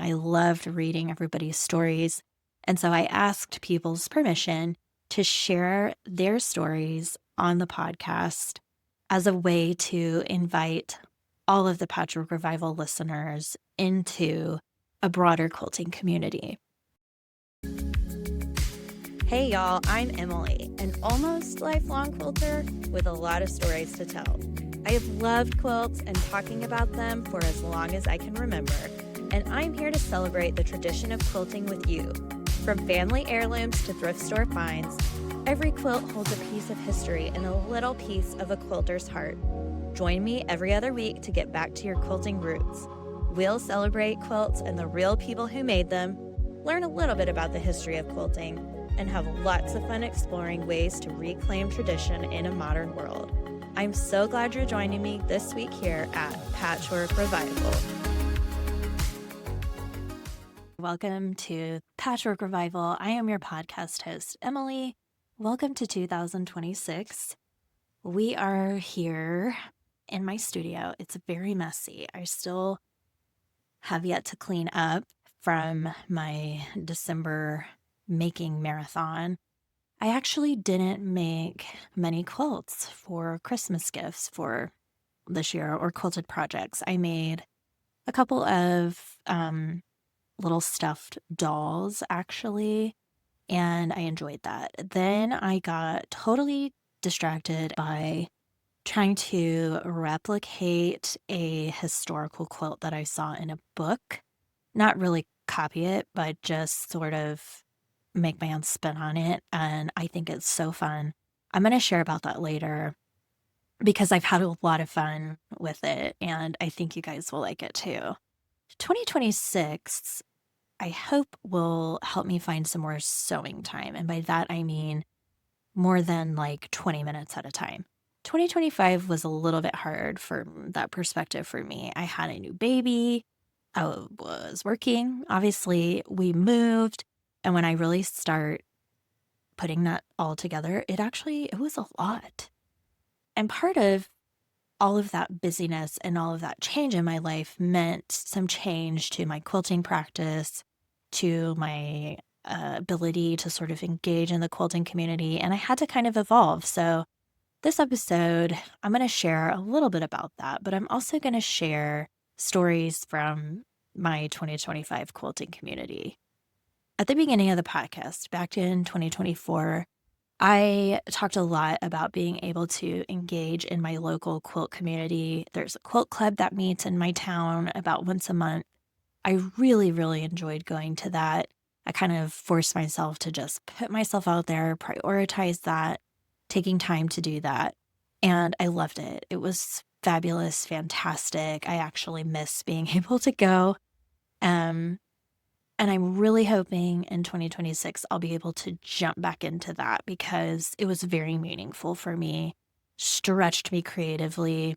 I loved reading everybody's stories. And so I asked people's permission to share their stories on the podcast as a way to invite all of the Patchwork Revival listeners into a broader quilting community. Hey y'all, I'm Emily, an almost lifelong quilter with a lot of stories to tell. I have loved quilts and talking about them for as long as I can remember, and I'm here to celebrate the tradition of quilting with you. From family heirlooms to thrift store finds, every quilt holds a piece of history and a little piece of a quilter's heart. Join me every other week to get back to your quilting roots. We'll celebrate quilts and the real people who made them, learn a little bit about the history of quilting, and have lots of fun exploring ways to reclaim tradition in a modern world. I'm so glad you're joining me this week here at Patchwork Revival. Welcome to Patchwork Revival. I am your podcast host, Emily. Welcome to 2026. We are here in my studio. It's very messy. I still have yet to clean up from my December making marathon. I actually didn't make many quilts for Christmas gifts for this year or quilted projects. I made a couple of little stuffed dolls, actually, and I enjoyed that. Then I got totally distracted by trying to replicate a historical quilt that I saw in a book. Not really copy it, but just sort of make my own spin on it, and I think it's so fun. I'm going to share about that later because I've had a lot of fun with it, and I think you guys will like it too. 2026, I hope, will help me find some more sewing time, and by that I mean more than like 20 minutes at a time. 2025 was a little bit hard from that perspective for me. I had a new baby. I was working. Obviously, we moved. And when I really start putting that all together, it was a lot. And part of all of that busyness and all of that change in my life meant some change to my quilting practice, to my ability to sort of engage in the quilting community. And I had to kind of evolve. So this episode, I'm going to share a little bit about that, but I'm also going to share stories from my 2025 quilting community. At the beginning of the podcast, back in 2024, I talked a lot about being able to engage in my local quilt community. There's a quilt club that meets in my town about once a month. I really, really enjoyed going to that. I kind of forced myself to just put myself out there, prioritize that, taking time to do that. And I loved it. It was fabulous, fantastic. I actually miss being able to go. And I'm really hoping in 2026 I'll be able to jump back into that because it was very meaningful for me, stretched me creatively,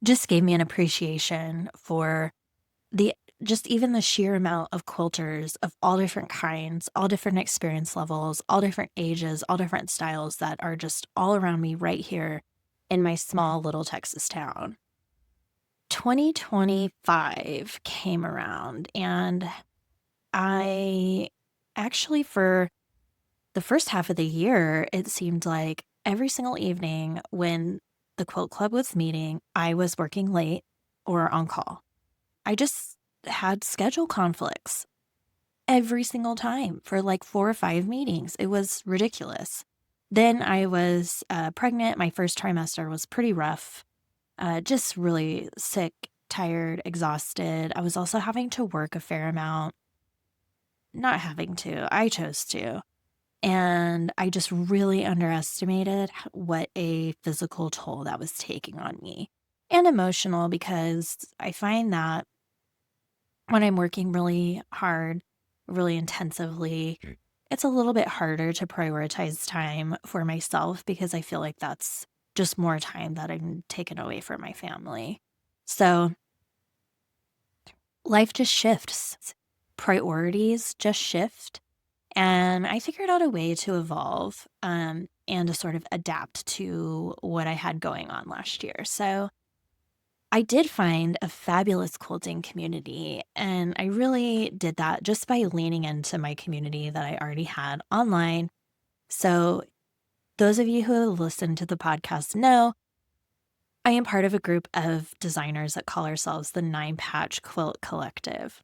just gave me an appreciation for even the sheer amount of quilters of all different kinds, all different experience levels, all different ages, all different styles that are just all around me right here in my small little Texas town. 2025 came around, and I actually, for the first half of the year, it seemed like every single evening when the quilt club was meeting, I was working late or on call. I just had schedule conflicts every single time for like 4 or 5 meetings. It was ridiculous. Then I was pregnant. My first trimester was pretty rough. Just really sick, tired, exhausted. I was also having to work a fair amount. Not having to, I chose to. And I just really underestimated what a physical toll that was taking on me. And emotional, because I find that when I'm working really hard, really intensively, it's a little bit harder to prioritize time for myself because I feel like that's just more time that I'm taking away from my family. So life just shifts. Priorities just shift. And I figured out a way to evolve and to sort of adapt to what I had going on last year. So I did find a fabulous quilting community, and I really did that just by leaning into my community that I already had online. So, those of you who listen to the podcast know I am part of a group of designers that call ourselves the 9 Patch Quilt Collective.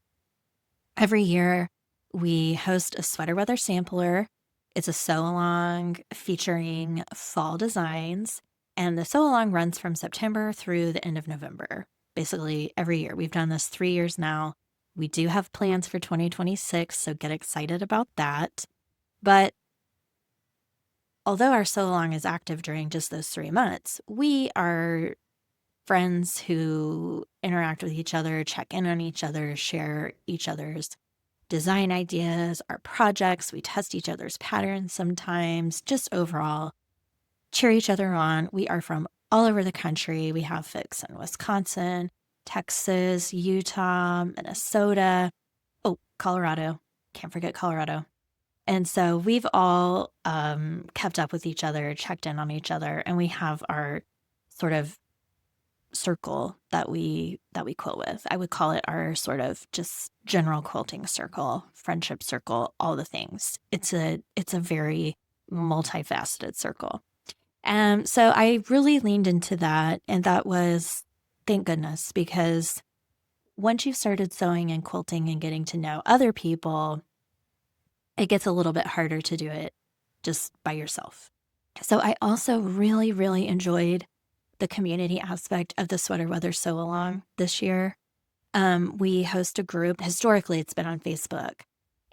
Every year, we host a sweater weather sampler. It's a sew-along featuring fall designs, and the sew-along runs from September through the end of November, basically every year. We've done this 3 years now. We do have plans for 2026, so get excited about that. But although our sew-along is active during just those 3 months, we are friends who interact with each other, check in on each other, share each other's design ideas, our projects. We test each other's patterns sometimes, just overall cheer each other on. We are from all over the country. We have folks in Wisconsin, Texas, Utah, Minnesota, Colorado. Can't forget Colorado. And so we've all kept up with each other, checked in on each other, and we have our sort of circle that we quilt with. I would call it our sort of just general quilting circle, friendship circle, all the things. It's a very multifaceted circle. And so I really leaned into that, and that was, thank goodness, because once you've started sewing and quilting and getting to know other people, it gets a little bit harder to do it just by yourself. So I also really, really enjoyed the community aspect of the Sweater Weather Sew Along this year. We host a group. Historically, it's been on Facebook,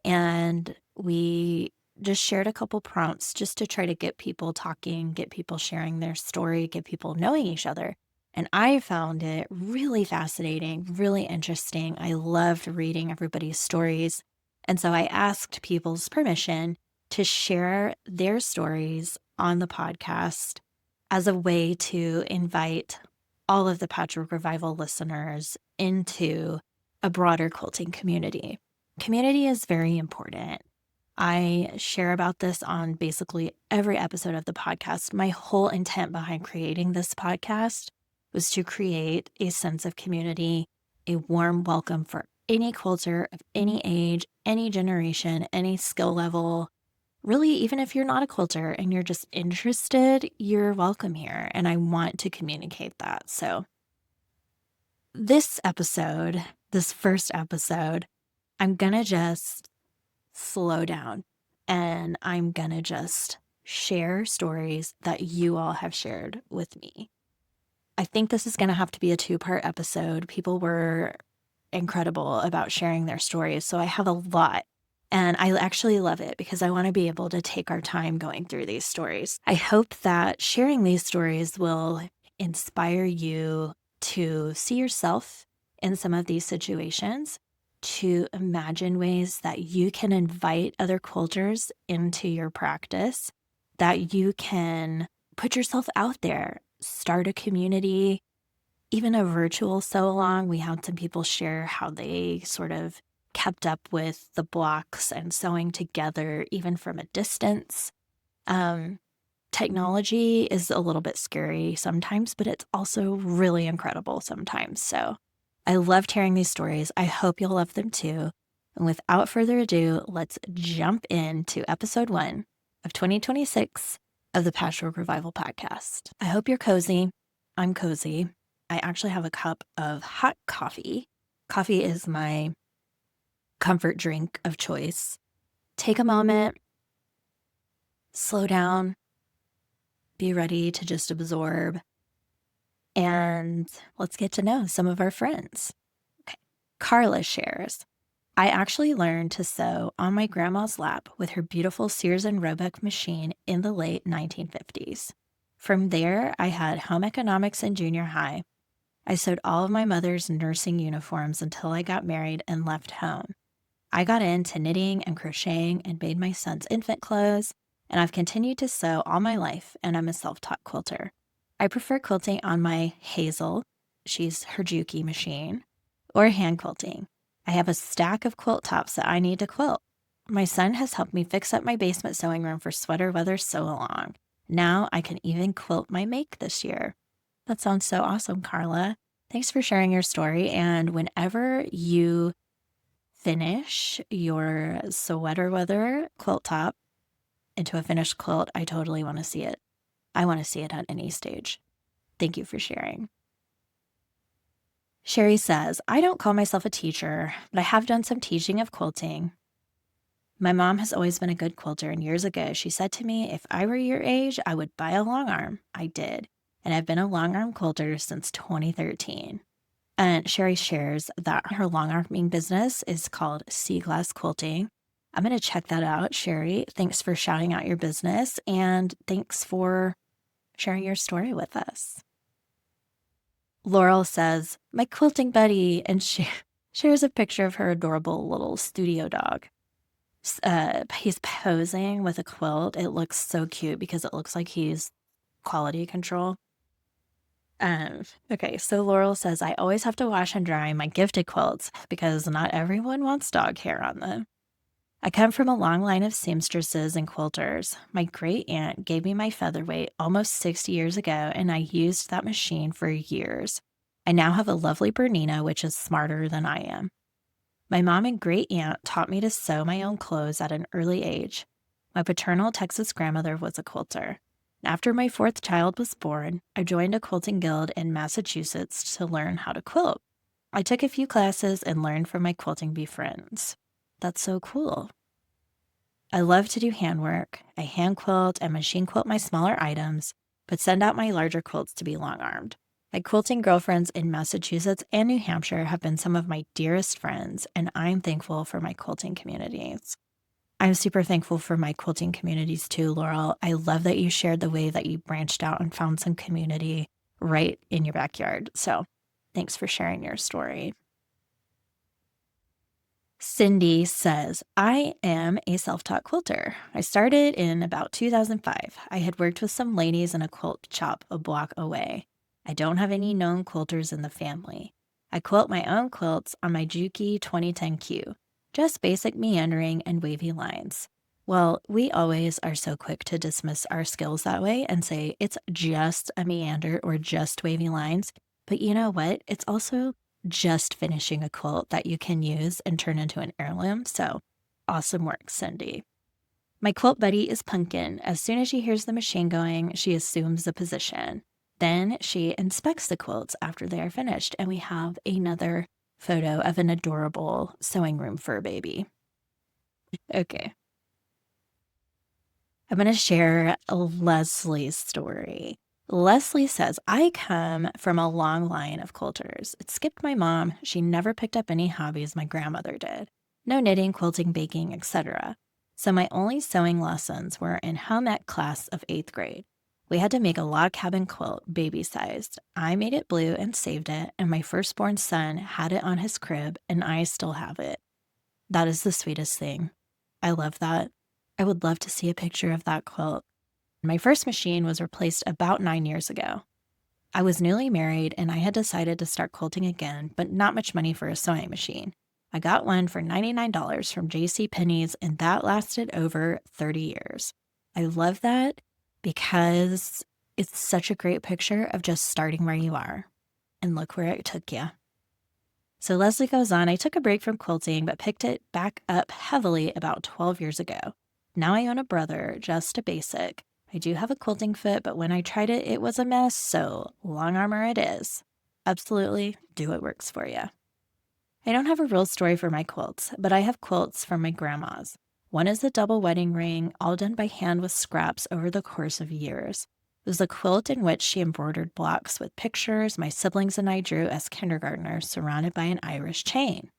and we just shared a couple prompts just to try to get people talking, get people sharing their story, get people knowing each other. And I found it really fascinating, really interesting. I loved reading everybody's stories. And so I asked people's permission to share their stories on the podcast as a way to invite all of the Patchwork Revival listeners into a broader quilting community. Community is very important. I share about this on basically every episode of the podcast. My whole intent behind creating this podcast was to create a sense of community, a warm welcome for any quilter of any age, any generation, any skill level. Really, even if you're not a quilter and you're just interested, you're welcome here. And I want to communicate that. So this episode, this first episode, I'm going to just slow down and I'm going to just share stories that you all have shared with me. I think this is going to have to be a 2-part episode. People were incredible about sharing their stories. So I have a lot. And I actually love it because I want to be able to take our time going through these stories. I hope that sharing these stories will inspire you to see yourself in some of these situations, to imagine ways that you can invite other quilters into your practice, that you can put yourself out there, start a community, even a virtual sew along. We had some people share how they sort of kept up with the blocks and sewing together, even from a distance. Technology is a little bit scary sometimes, but it's also really incredible sometimes. So I loved hearing these stories. I hope you'll love them too. And without further ado, let's jump into episode 1 of 2026 of the Patchwork Revival Podcast. I hope you're cozy. I'm cozy. I actually have a cup of hot coffee. Coffee is my comfort drink of choice. Take a moment, slow down, be ready to just absorb, and let's get to know some of our friends. Okay. Carla shares, I actually learned to sew on my grandma's lap with her beautiful Sears and Roebuck machine in the late 1950s. From there, I had home economics in junior high. I sewed all of my mother's nursing uniforms until I got married and left home. I got into knitting and crocheting and made my son's infant clothes, and I've continued to sew all my life, and I'm a self-taught quilter. I prefer quilting on my Hazel, she's her Juki machine, or hand quilting. I have a stack of quilt tops that I need to quilt. My son has helped me fix up my basement sewing room for Sweater Weather Sew Along. Now I can even quilt my make this year. That sounds so awesome, Carla. Thanks for sharing your story. And whenever you finish your sweater weather quilt top into a finished quilt, I totally want to see it. I want to see it at any stage. Thank you for sharing. Sherry says, I don't call myself a teacher, but I have done some teaching of quilting. My mom has always been a good quilter, and years ago she said to me, if I were your age, I would buy a long arm. I did, and I've been a long arm quilter since 2013. And Sherry shares that her long arming business is called Sea Glass Quilting. I'm going to check that out, Sherry. Thanks for shouting out your business, and thanks for sharing your story with us. Laurel says, my quilting buddy, and she shares a picture of her adorable little studio dog. He's posing with a quilt. It looks so cute because it looks like he's quality control. Okay, so Laurel says, I always have to wash and dry my gifted quilts because not everyone wants dog hair on them. I come from a long line of seamstresses and quilters. My great aunt gave me my featherweight almost 60 years ago, and I used that machine for years. I now have a lovely Bernina, which is smarter than I am. My mom and great aunt taught me to sew my own clothes at an early age. My paternal Texas grandmother was a quilter. After my fourth child was born, I joined a quilting guild in Massachusetts to learn how to quilt. I took a few classes and learned from my quilting bee friends. That's so cool. I love to do handwork. I hand quilt and machine quilt my smaller items, but send out my larger quilts to be long-armed. My quilting girlfriends in Massachusetts and New Hampshire have been some of my dearest friends, and I'm thankful for my quilting communities. I'm super thankful for my quilting communities too, Laurel. I love that you shared the way that you branched out and found some community right in your backyard. So thanks for sharing your story. Cindy says, I am a self-taught quilter. I started in about 2005. I had worked with some ladies in a quilt shop a block away. I don't have any known quilters in the family. I quilt my own quilts on my Juki 2010Q. Just basic meandering and wavy lines. Well, we always are so quick to dismiss our skills that way and say it's just a meander or just wavy lines. But you know what? It's also just finishing a quilt that you can use and turn into an heirloom. So awesome work, Cindy. My quilt buddy is Pumpkin. As soon as she hears the machine going, she assumes the position. Then she inspects the quilts after they are finished, and we have another photo of an adorable sewing room fur baby. Okay. I'm going to share Leslie's story. Leslie says, I come from a long line of quilters. It skipped my mom. She never picked up any hobbies my grandmother did. No knitting, quilting, baking, etc. So my only sewing lessons were in home ec class of 8th grade. We had to make a log cabin quilt, baby-sized. I made it blue and saved it, and my firstborn son had it on his crib, and I still have it. That is the sweetest thing. I love that. I would love to see a picture of that quilt. My first machine was replaced about 9 years ago. I was newly married, and I had decided to start quilting again, but not much money for a sewing machine. I got one for $99 from JCPenney's, and that lasted over 30 years. I love that because it's such a great picture of just starting where you are. And look where it took you. So Leslie goes on, I took a break from quilting, but picked it back up heavily about 12 years ago. Now I own a brother, just a basic. I do have a quilting foot, but when I tried it, it was a mess, so long armor it is. Absolutely, do what works for you. I don't have a real story for my quilts, but I have quilts from my grandma's. One is a double wedding ring, all done by hand with scraps over the course of years. It was a quilt in which she embroidered blocks with pictures my siblings and I drew as kindergartners surrounded by an Irish chain.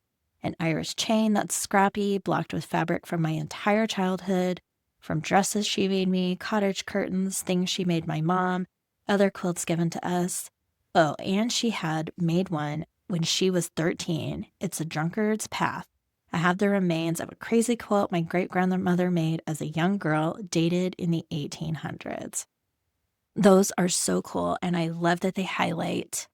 An Irish chain that's scrappy, blocked with fabric from my entire childhood, from dresses she made me, cottage curtains, things she made my mom, other quilts given to us. Oh, and she had made one when she was 13. It's a drunkard's path. I have the remains of a crazy quilt my great-grandmother made as a young girl, dated in the 1800s. Those are so cool, and I love that they highlight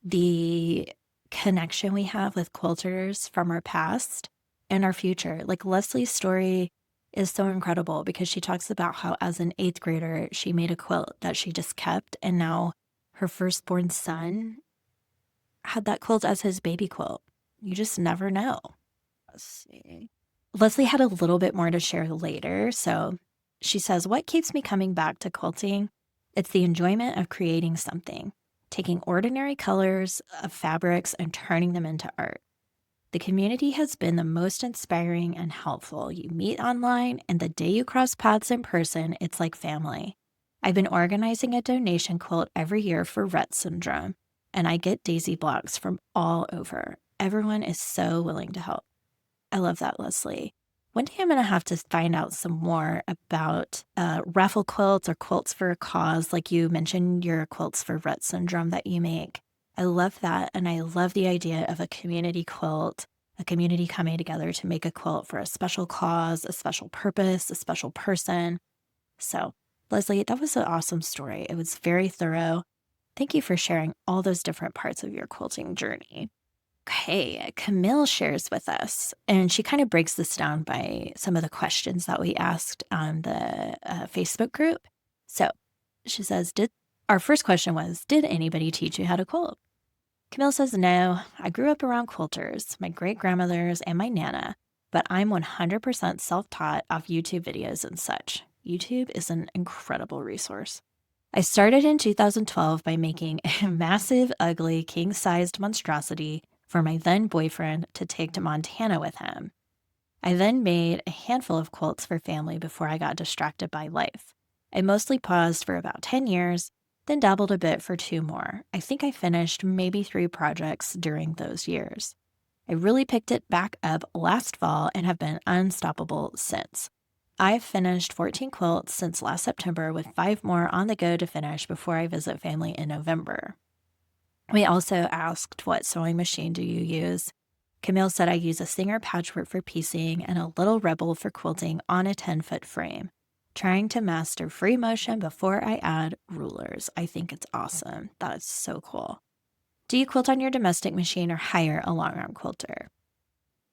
the connection we have with quilters from our past and our future. Like Leslie's story is so incredible because she talks about how as an 8th grader, she made a quilt that she just kept, and now her firstborn son had that quilt as his baby quilt. You just never know. Let's see. Leslie had a little bit more to share later. So she says, what keeps me coming back to quilting? It's the enjoyment of creating something, taking ordinary colors of fabrics and turning them into art. The community has been the most inspiring and helpful. You meet online, and the day you cross paths in person, it's like family. I've been organizing a donation quilt every year for Rett syndrome, and I get daisy blocks from all over. Everyone is so willing to help. I love that, Leslie. One day I'm going to have to find out some more about raffle quilts or quilts for a cause, like you mentioned your quilts for Rett syndrome that you make. I love that, and I love the idea of a community quilt, a community coming together to make a quilt for a special cause, a special purpose, a special person. So, Leslie, that was an awesome story. It was very thorough. Thank you for sharing all those different parts of your quilting journey. Okay, Camille shares with us, and she kind of breaks this down by some of the questions that we asked on the Facebook group. So she says, our first question was, did anybody teach you how to quilt? Camille says, no, I grew up around quilters, my great-grandmothers and my Nana, but I'm 100% self-taught off YouTube videos and such. YouTube is an incredible resource. I started in 2012 by making a massive, ugly, king-sized monstrosity for my then boyfriend to take to Montana with him. I then made a handful of quilts for family before I got distracted by life. I mostly paused for about 10 years, then dabbled a bit for 2 more. I think I finished maybe 3 projects during those years. I really picked it back up last fall and have been unstoppable since. I've finished 14 quilts since last September with 5 more on the go to finish before I visit family in November. We also asked, what sewing machine do you use? Camille said, I use a Singer Patchwork for piecing and a Little Rebel for quilting on a 10-foot frame. Trying to master free motion before I add rulers. I think it's awesome. That is so cool. Do you quilt on your domestic machine or hire a long arm quilter?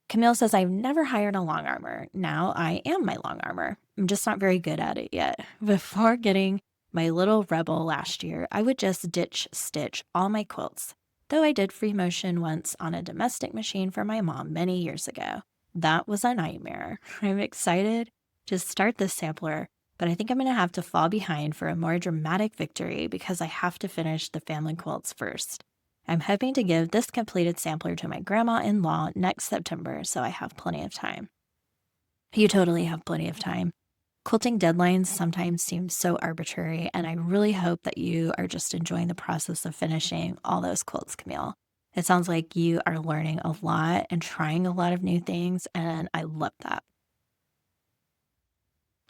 Camille says, I've never hired a long armer. Now I am my long armer. I'm just not very good at it yet. Before getting my Little Rebel last year, I would just ditch stitch all my quilts, though I did free motion once on a domestic machine for my mom many years ago. That was a nightmare. I'm excited to start this sampler, but I think I'm going to have to fall behind for a more dramatic victory because I have to finish the family quilts first. I'm hoping to give this completed sampler to my grandma-in-law next September, so I have plenty of time. You totally have plenty of time. Quilting deadlines sometimes seem so arbitrary, and I really hope that you are just enjoying the process of finishing all those quilts, Camille. It sounds like you are learning a lot and trying a lot of new things, and I love that.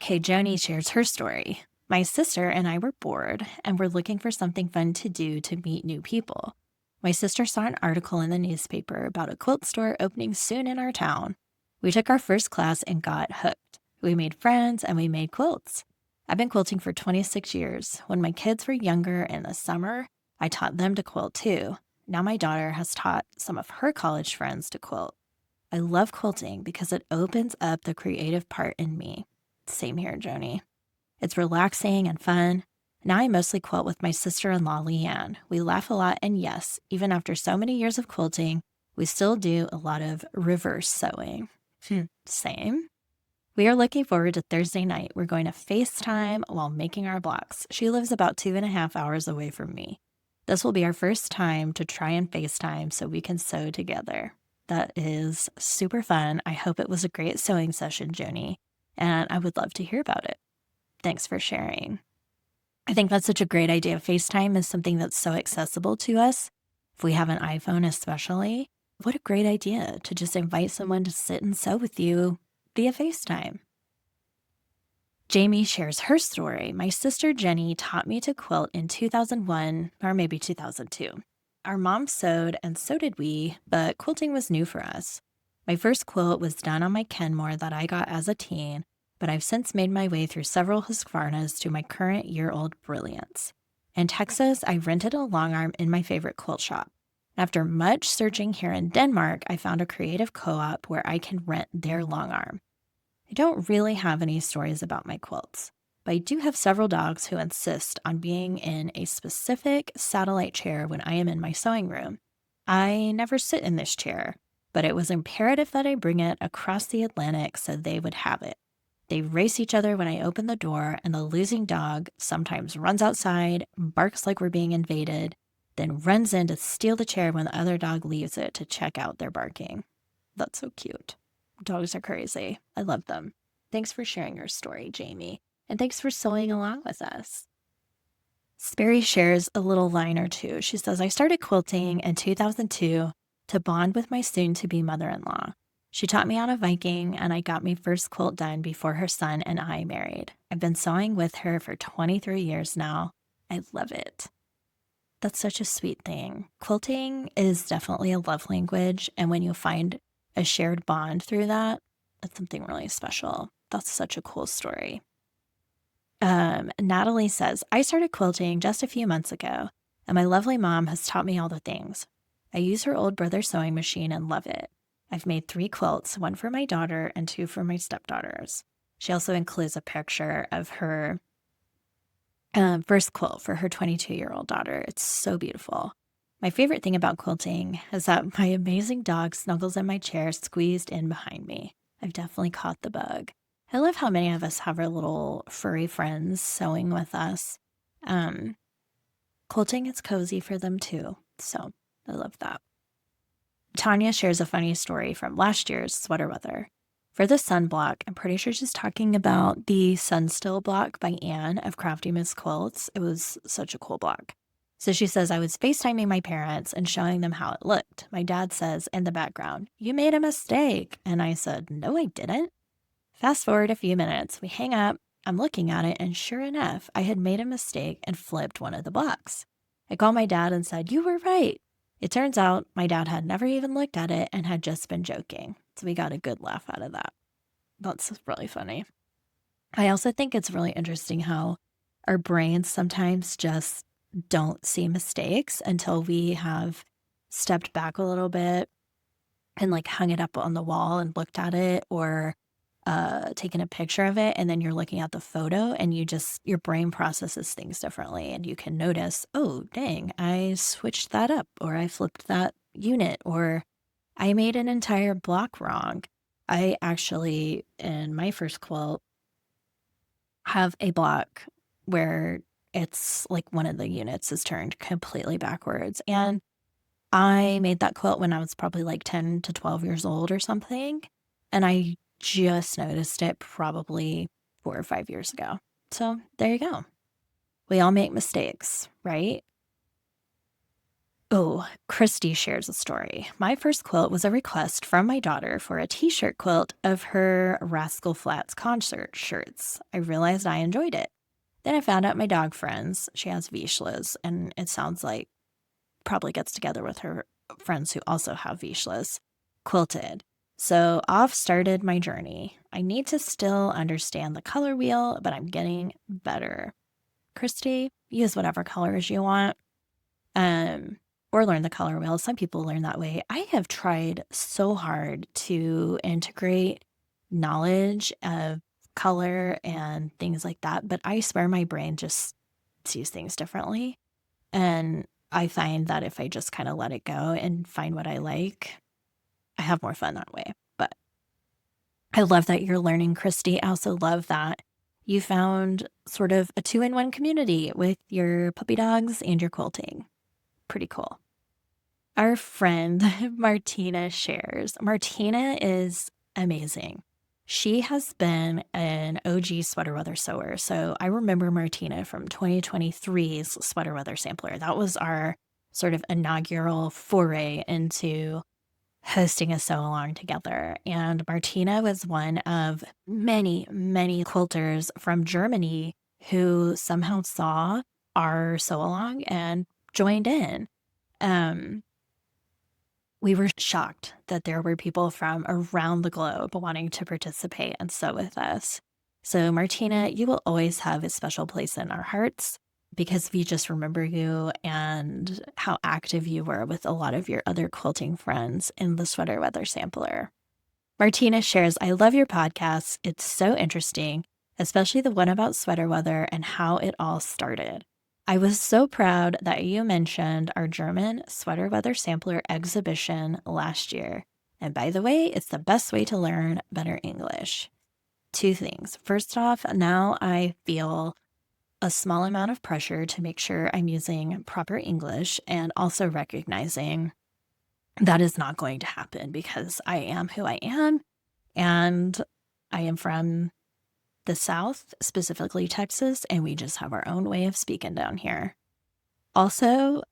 Okay, Joni shares her story. My sister and I were bored and were looking for something fun to do to meet new people. My sister saw an article in the newspaper about a quilt store opening soon in our town. We took our first class and got hooked. We made friends and we made quilts. I've been quilting for 26 years. When my kids were younger in the summer, I taught them to quilt too. Now my daughter has taught some of her college friends to quilt. I love quilting because it opens up the creative part in me. Same here, Joni. It's relaxing and fun. Now I mostly quilt with my sister-in-law, Leanne. We laugh a lot, and yes, even after so many years of quilting, we still do a lot of reverse sewing. Same. We are looking forward to Thursday night. We're going to FaceTime while making our blocks. She lives about 2.5 hours away from me. This will be our first time to try and FaceTime so we can sew together. That is super fun. I hope it was a great sewing session, Joni, and I would love to hear about it. Thanks for sharing. I think that's such a great idea. FaceTime is something that's so accessible to us. If we have an iPhone especially, what a great idea to just invite someone to sit and sew with you via FaceTime. Jamie shares her story. My sister Jenny taught me to quilt in 2001 or maybe 2002. Our mom sewed and so did we, but quilting was new for us. My first quilt was done on my Kenmore that I got as a teen, but I've since made my way through several Husqvarnas to my current year-old brilliance. In Texas, I rented a long arm in my favorite quilt shop. After much searching here in Denmark, I found a creative co-op where I can rent their long arm. I don't really have any stories about my quilts, but I do have several dogs who insist on being in a specific satellite chair when I am in my sewing room. I never sit in this chair, but it was imperative that I bring it across the Atlantic so they would have it. They race each other when I open the door, and the losing dog sometimes runs outside, barks like we're being invaded, then runs in to steal the chair when the other dog leaves it to check out their barking. That's so cute. Dogs are crazy. I love them. Thanks for sharing your story, Jamie. And thanks for sewing along with us. Sperry shares a little line or two. She says, I started quilting in 2002 to bond with my soon-to-be mother-in-law. She taught me how to Viking, and I got my first quilt done before her son and I married. I've been sewing with her for 23 years now. I love it. That's such a sweet thing. Quilting is definitely a love language, and when you find a shared bond through that, that's something really special. That's such a cool story. Natalie says, I started quilting just a few months ago, and my lovely mom has taught me all the things. I use her old brother's sewing machine and love it. I've made 3 quilts, 1 for my daughter and 2 for my stepdaughters. She also includes a picture of her first quilt for her 22-year-old daughter. It's so beautiful. My favorite thing about quilting is that my amazing dog snuggles in my chair, squeezed in behind me. I've definitely caught the bug. I love how many of us have our little furry friends sewing with us. Quilting is cozy for them too, so I love that. Tanya shares a funny story from last year's sweater weather. For the sun block, I'm pretty sure she's talking about the Sunstill block by Anne of Crafty Miss Quilts. It was such a cool block. So she says, I was FaceTiming my parents and showing them how it looked. My dad says in the background, you made a mistake. And I said, no, I didn't. Fast forward a few minutes, we hang up, I'm looking at it, and sure enough, I had made a mistake and flipped one of the blocks. I called my dad and said, you were right. It turns out my dad had never even looked at it and had just been joking. So we got a good laugh out of that. That's really funny. I also think it's really interesting how our brains sometimes just don't see mistakes until we have stepped back a little bit and like hung it up on the wall and looked at it, or taken a picture of it, and then you're looking at the photo and your brain processes things differently, and you can notice, oh, dang, I switched that up, or I flipped that unit, or I made an entire block wrong. I actually, in my first quilt, have a block where it's like one of the units is turned completely backwards. And I made that quilt when I was probably like 10 to 12 years old or something. And I just noticed it probably 4 or 5 years ago. So there you go. We all make mistakes, right? Oh, Christy shares a story. My first quilt was a request from my daughter for a t-shirt quilt of her Rascal Flatts concert shirts. I realized I enjoyed it. Then I found out my dog friends, she has Vishlas, and it sounds like probably gets together with her friends who also have Vishlas, quilted. So off started my journey. I need to still understand the color wheel, but I'm getting better. Christy, use whatever colors you want. Or learn the color wheel. Some people learn that way. I have tried so hard to integrate knowledge of color and things like that, but I swear my brain just sees things differently. And I find that if I just kind of let it go and find what I like, I have more fun that way. But I love that you're learning, Christy. I also love that you found sort of a 2-in-1 community with your puppy dogs and your quilting. Pretty cool. Our friend Martina shares. Martina is amazing. She has been an OG sweater weather sewer. So I remember Martina from 2023's sweater weather sampler. That was our sort of inaugural foray into hosting a sew along together. And Martina was one of many, many quilters from Germany who somehow saw our sew along and joined in. We were shocked that there were people from around the globe wanting to participate and sew with us. So Martina, you will always have a special place in our hearts because we just remember you and how active you were with a lot of your other quilting friends in the Sweater Weather Sampler. Martina shares, I love your podcast. It's so interesting, especially the one about sweater weather and how it all started. I was so proud that you mentioned our German sweater weather sampler exhibition last year. And by the way, it's the best way to learn better English. Two things. First off, now I feel a small amount of pressure to make sure I'm using proper English, and also recognizing that is not going to happen because I am who I am, and I am from the South, specifically Texas, and we just have our own way of speaking down here. Also,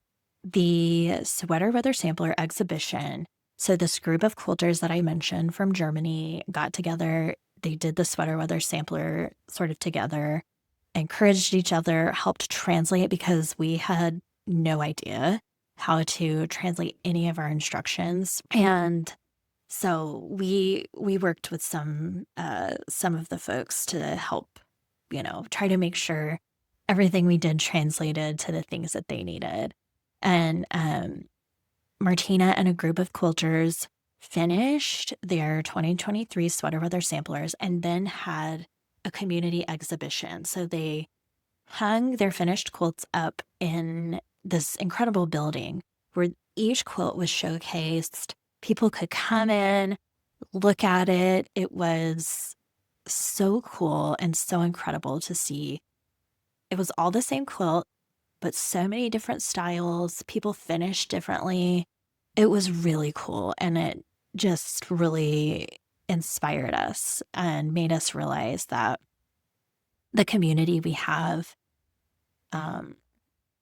the sweater weather sampler exhibition. So this group of quilters that I mentioned from Germany got together. They did the sweater weather sampler sort of together, encouraged each other, helped translate because we had no idea how to translate any of our instructions. And so we worked with some of the folks to help, try to make sure everything we did translated to the things that they needed. And Martina and a group of quilters finished their 2023 sweater weather samplers and then had a community exhibition. So they hung their finished quilts up in this incredible building where each quilt was showcased. People could come in, look at it. It was so cool and so incredible to see. It was all the same quilt, but so many different styles. People finished differently. It was really cool, and it just really inspired us and made us realize that the community we have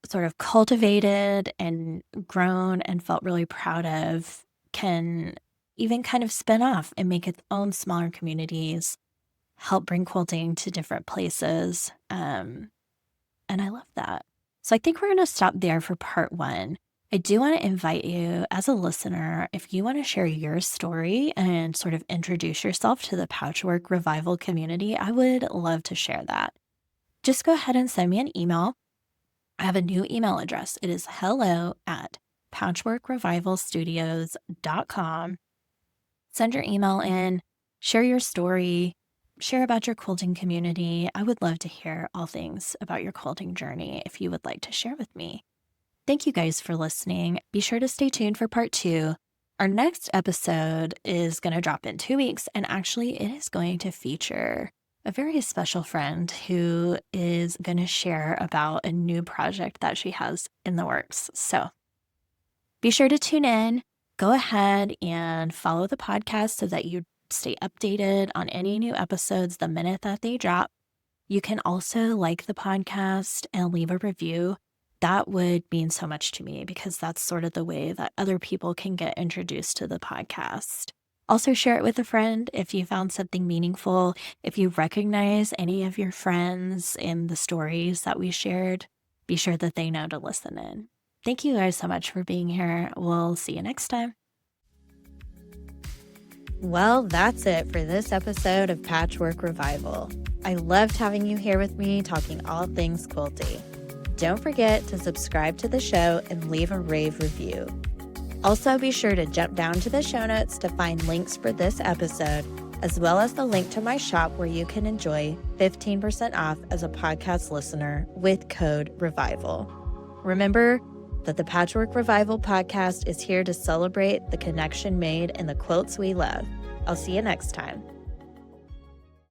sort of cultivated and grown and felt really proud of can even kind of spin off and make its own smaller communities, help bring quilting to different places. And I love that. So I think we're going to stop there for part 1. I do want to invite you as a listener, if you want to share your story and sort of introduce yourself to the Patchwork Revival community, I would love to share that. Just go ahead and send me an email. I have a new email address. It is hello@patchworkrevivalstudios.com. Send your email in, share your story, share about your quilting community. I would love to hear all things about your quilting journey if you would like to share with me. Thank you guys for listening. Be sure to stay tuned for part 2. Our next episode is going to drop in 2 weeks, and actually it is going to feature a very special friend who is going to share about a new project that she has in the works. So be sure to tune in. Go ahead and follow the podcast so that you stay updated on any new episodes the minute that they drop. You can also like the podcast and leave a review. That would mean so much to me because that's sort of the way that other people can get introduced to the podcast. Also share it with a friend if you found something meaningful. If you recognize any of your friends in the stories that we shared, be sure that they know to listen in. Thank you guys so much for being here. We'll see you next time. Well, that's it for this episode of Patchwork Revival. I loved having you here with me talking all things quilty. Don't forget to subscribe to the show and leave a rave review. Also, be sure to jump down to the show notes to find links for this episode, as well as the link to my shop where you can enjoy 15% off as a podcast listener with code REVIVAL. Remember that the Patchwork Revival Podcast is here to celebrate the connection made in the quilts we love. I'll see you next time.